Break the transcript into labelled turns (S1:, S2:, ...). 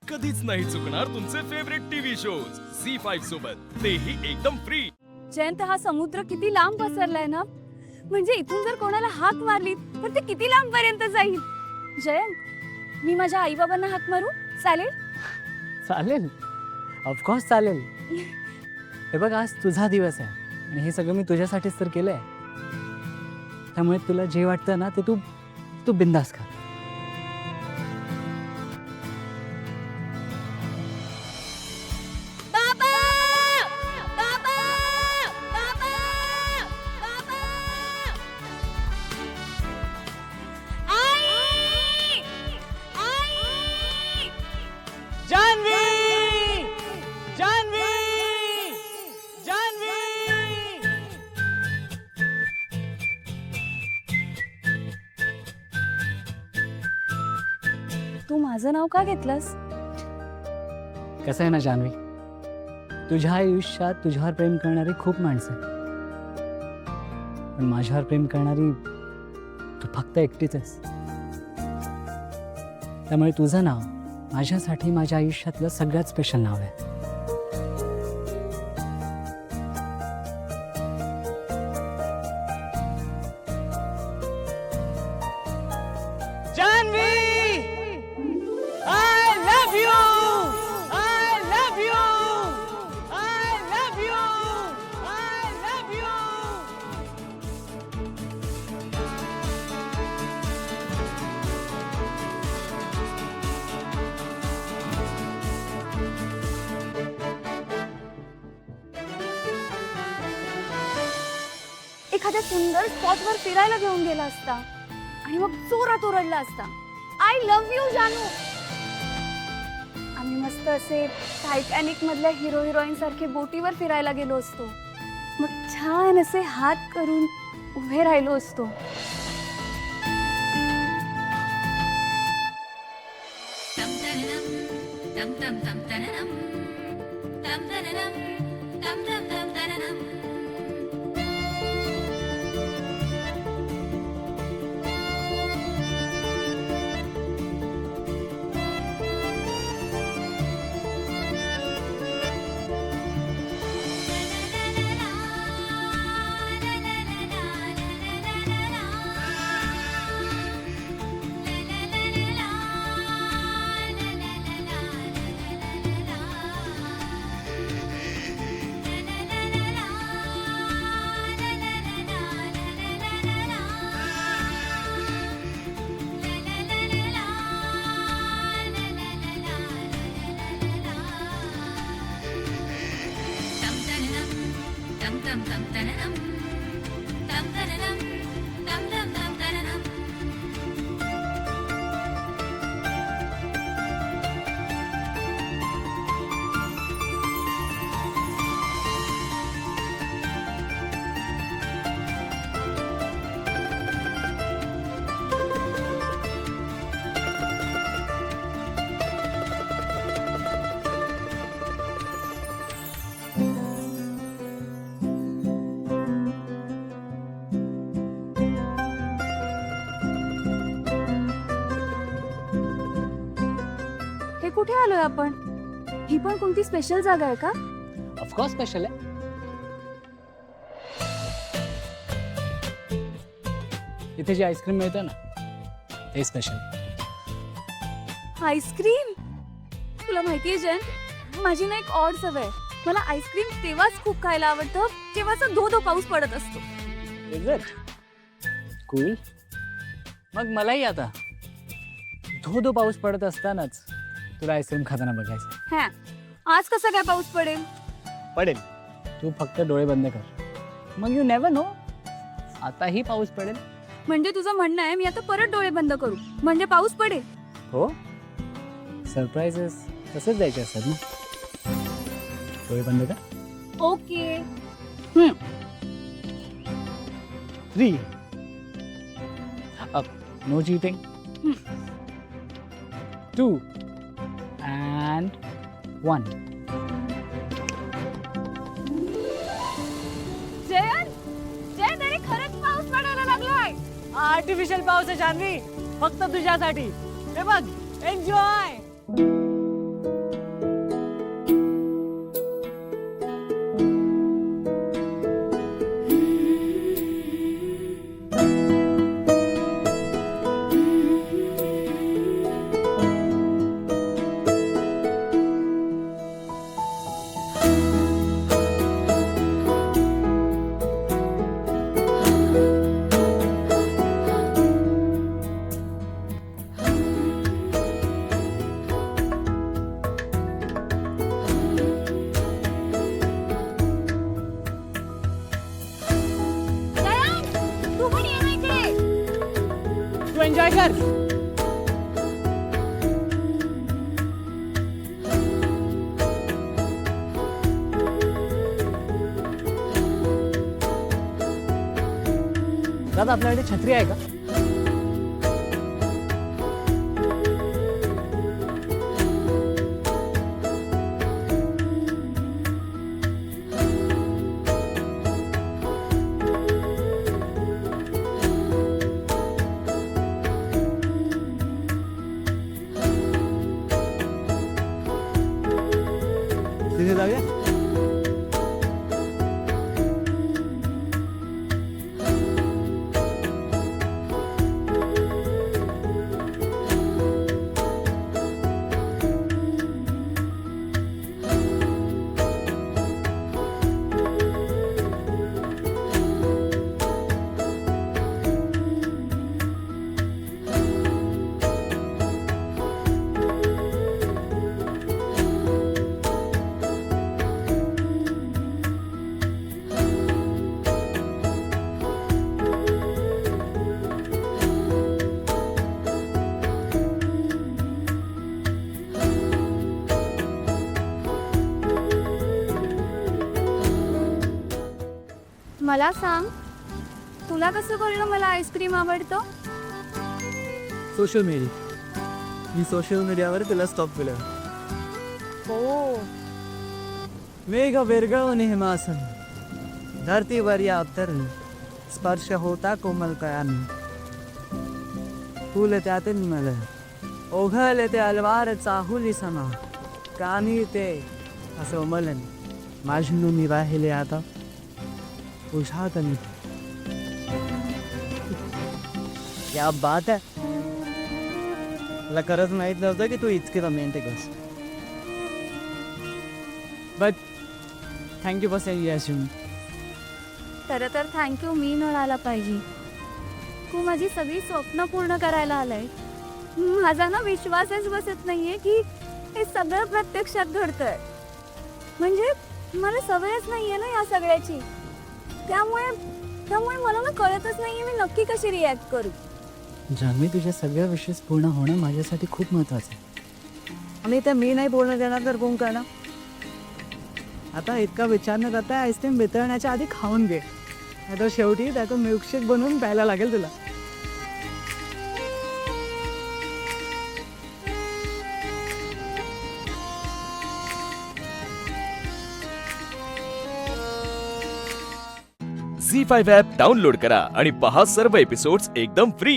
S1: कधीच नाही चुकणार तुमचे फेवरेट टीव्ही शोज झी5 सोबत, तेही एकदम फ्री।
S2: जयंत, हा समुद्र किती लांब पसरलाय ना, म्हणजे इथून जर कोणाला हाक मारली तर ते किती लांब पर्यंत जाईल। जयंत, मी माझ्या आई बाबांना हाक मारू, चालेल?
S3: चालेल, ऑफकोर्स चालेल। हे बघ, आज तुझा दिवस आहे आणि हे सगळं मी तुझ्यासाठीच तर केलंय, त्यामुळे तुला जे वाटतं ना ते तू तू बिंदास कर।
S2: बाबा! बाबा! बाबा! बाबा! आई! आई!
S3: जानवी! जानवी! जानवी!
S2: तू माझं नाव का घेतलंस?
S3: कसं आहे ना जानवी, तुझ्या आयुष्यात तुझ्यावर प्रेम करणारी खूप माणसं आहेत, पण माझ्यावर प्रेम करणारी तू फक्त एकटीच आहेस। त्यामुळे तुझं नाव माझ्यासाठी माझ्या आयुष्यातलं सगळ्यात स्पेशल नाव आहे। Janvi! I love you! I love you! I love you! I love you!
S2: एखाद्या सुंदर स्पॉटवर फिरायला घेऊन गेला असता आणि मग जोरात ओरडला असता, आय लव्ह यू जानू। आम्ही मस्त असे टायटॅनिक मधल्या हिरो हिरोईन सारखे बोटीवर फिरायला गेलो असतो, मग छान असे हात करून उभे राहिलो असतो। हे कुठे आलोय आपण? ही पण कोणती स्पेशल जागा आहे का?
S3: ऑफकोर्स स्पेशल आहे। इथे जे आईस्क्रीम मिळतं ना ते स्पेशल।
S2: आईस्क्रीम? तुला माहितीये जयंत, माझी ना एक ऑड सवय आहे, मला आईस्क्रीम तेव्हाच खूप खायला आवडतं जेव्हा असा धो धो पाऊस पडत असतो।
S3: Is it cool? मग मलाही आता धो धो पाऊस पडत असतानाच तुला आईस्क्रीम खाताना बघायचं।
S2: हा, आज कसा काय पाऊस पडेल?
S3: पडेल, तू फक्त डोळे बंद कर, मग यू नेव्हर नो, आताही पाऊस पडेल।
S2: म्हणजे तुझं म्हणणं आहे मी आता परत डोळे बंद करू म्हणजे पाऊस पडेल?
S3: हो, सरप्राईजेस तसेच द्यायचे असतात ना। डोळे बंद कर।
S2: Okay.
S3: 3 up, no cheating. 2 and 1.
S2: Jayant, Jayant, अरे खरंच पाऊस पडायला लागलाय।
S3: आर्टिफिशियल पाऊस आहे जानवी, फक्त तुझ्यासाठी। हे बघ, एन्जॉय। एन्जॉय कर. दादा आपल्याकडे छत्री आहे का? तिथे जाऊया.
S2: मला सांग, तुला कसं कळलं मला आईस्क्रीम आवडतं?
S3: Social media. मी सोशल मीडियावर तुला स्टॉप केलं.
S2: हो.
S3: वेग विरघळून हिमासन धरतीवर या अवतरणी स्पर्श होता कोमल कयान. फुल त्यातून मला ओघळले ते अलवार चाहुली समा. कानी ते असं उमलन माझ्या मी वाहिले आता उषात मी. क्या बात आहे. मला खरंच माहित नव्हतं की तू इतकी रोमॅन्टिक आहेस. But thank you for saying yes.
S2: खरं तर थँक्यू मी म्हणायला पाहिजे. तू माझी सगळी स्वप्न पूर्ण करायला आलाय. माझा ना विश्वासच बसत नाहीये की हे सगळं प्रत्यक्षात घडतंय. म्हणजे मला सवयच नाहीये ना या सगळ्याची. त्यामुळे मला ना कळतच नाहीये मी नक्की कशी रिॲक्ट करू.
S3: जान्हवी, तुझ्या सगळ्या विशेष पूर्ण होणं माझ्यासाठी खूप महत्वाचं आहे. आणि ते मी नाही पूर्ण देणार तर कोण करणार? आता इतका विचार न करता आईस्क्रीम वितळण्याच्या आधी खाऊन घे. आता शेवटी त्याचं मिल्कशेक बनवून प्यायला लागेल तुला.
S1: झी5 ॲप डाउनलोड करा आणि पहा सर्व एपिसोड्स एकदम फ्री.